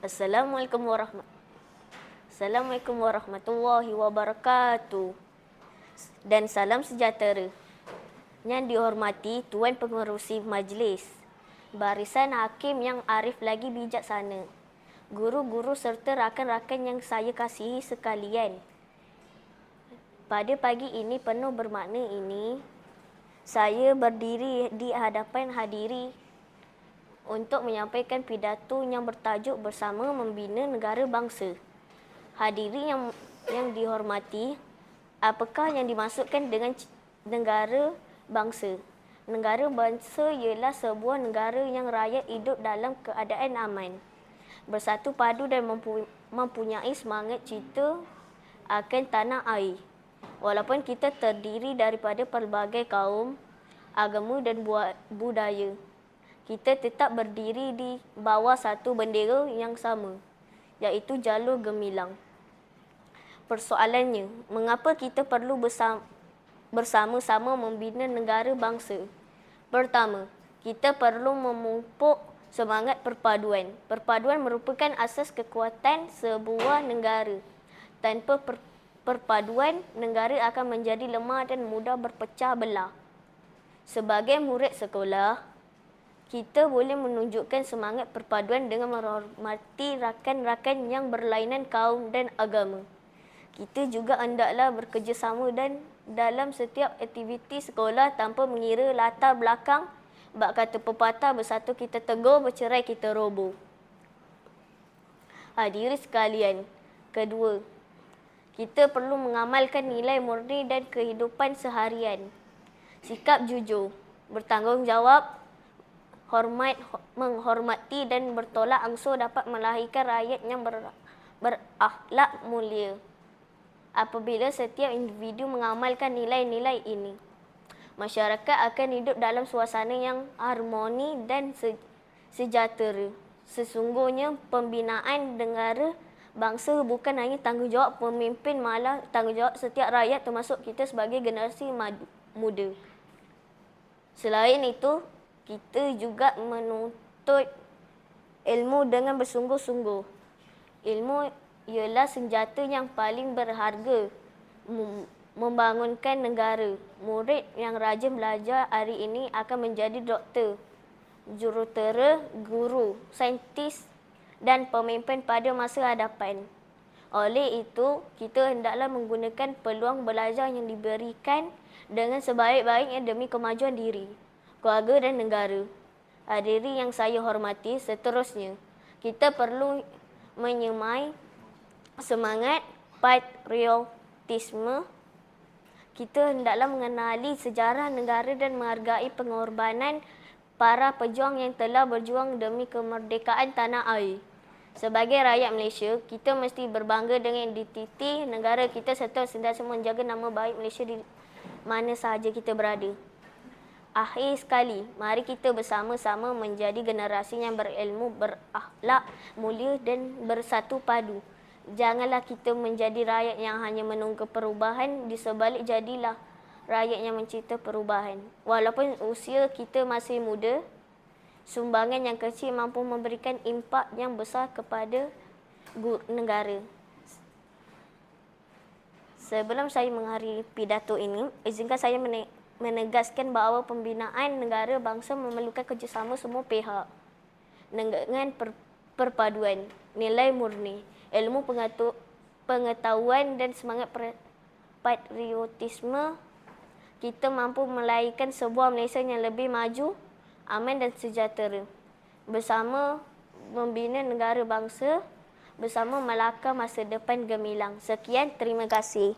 Assalamualaikum warahmatullahi wabarakatuh. Dan salam sejahtera. Yang dihormati Tuan Pengerusi Majlis, barisan hakim yang arif lagi bijaksana, guru-guru serta rakan-rakan yang saya kasihi sekalian. Pada pagi ini penuh bermakna ini, saya berdiri di hadapan hadiri untuk menyampaikan pidato yang bertajuk Bersama Membina Negara Bangsa. Hadiri yang dihormati, apakah yang dimaksudkan dengan negara bangsa? Negara bangsa ialah sebuah negara yang rakyat hidup dalam keadaan aman, bersatu padu dan mempunyai semangat cinta akan tanah air. Walaupun kita terdiri daripada pelbagai kaum, agama dan budaya, kita tetap berdiri di bawah satu bendera yang sama, iaitu jalur gemilang. Persoalannya, mengapa kita perlu bersama-sama membina negara bangsa? Pertama, kita perlu memupuk semangat perpaduan. Perpaduan merupakan asas kekuatan sebuah negara. Tanpa perpaduan, negara akan menjadi lemah dan mudah berpecah belah. Sebagai murid sekolah, kita boleh menunjukkan semangat perpaduan dengan menghormati rakan-rakan yang berlainan kaum dan agama. Kita juga hendaklah bekerjasama dan dalam setiap aktiviti sekolah tanpa mengira latar belakang. Bab kata pepatah, bersatu kita teguh, bercerai kita roboh. Hadirin sekalian, kedua, kita perlu mengamalkan nilai murni dan kehidupan seharian. Sikap jujur, bertanggungjawab, menghormati dan bertolak ansur dapat melahirkan rakyat yang berakhlak mulia. Apabila setiap individu mengamalkan nilai-nilai ini, masyarakat akan hidup dalam suasana yang harmoni dan sejahtera. Sesungguhnya pembinaan negara bangsa bukan hanya tanggungjawab pemimpin, malah tanggungjawab setiap rakyat termasuk kita sebagai generasi muda. Selain itu, kita juga menuntut ilmu dengan bersungguh-sungguh. Ilmu ialah senjata yang paling berharga membangunkan negara. Murid yang rajin belajar hari ini akan menjadi doktor, jurutera, guru, saintis dan pemimpin pada masa hadapan. Oleh itu, kita hendaklah menggunakan peluang belajar yang diberikan dengan sebaik-baiknya demi kemajuan diri, keluarga dan negara. Hadirin yang saya hormati, seterusnya, kita perlu menyemai semangat patriotisme. Kita hendaklah mengenali sejarah negara dan menghargai pengorbanan para pejuang yang telah berjuang demi kemerdekaan tanah air. Sebagai rakyat Malaysia, kita mesti berbangga dengan identiti negara kita serta sentiasa menjaga nama baik Malaysia di mana sahaja kita berada. Akhir sekali, mari kita bersama-sama menjadi generasi yang berilmu, berakhlak mulia dan bersatu padu. Janganlah kita menjadi rakyat yang hanya menunggu perubahan, di sebalik jadilah rakyat yang mencipta perubahan. Walaupun usia kita masih muda, sumbangan yang kecil mampu memberikan impak yang besar kepada negara. Sebelum saya mengakhiri pidato ini, izinkan saya menegaskan bahawa pembinaan negara bangsa memerlukan kerjasama semua pihak. Dengan perpaduan nilai murni, ilmu pengetahuan dan semangat patriotisme, kita mampu melahirkan sebuah Malaysia yang lebih maju, aman dan sejahtera. Bersama membina negara bangsa, bersama melakar masa depan gemilang. Sekian, terima kasih.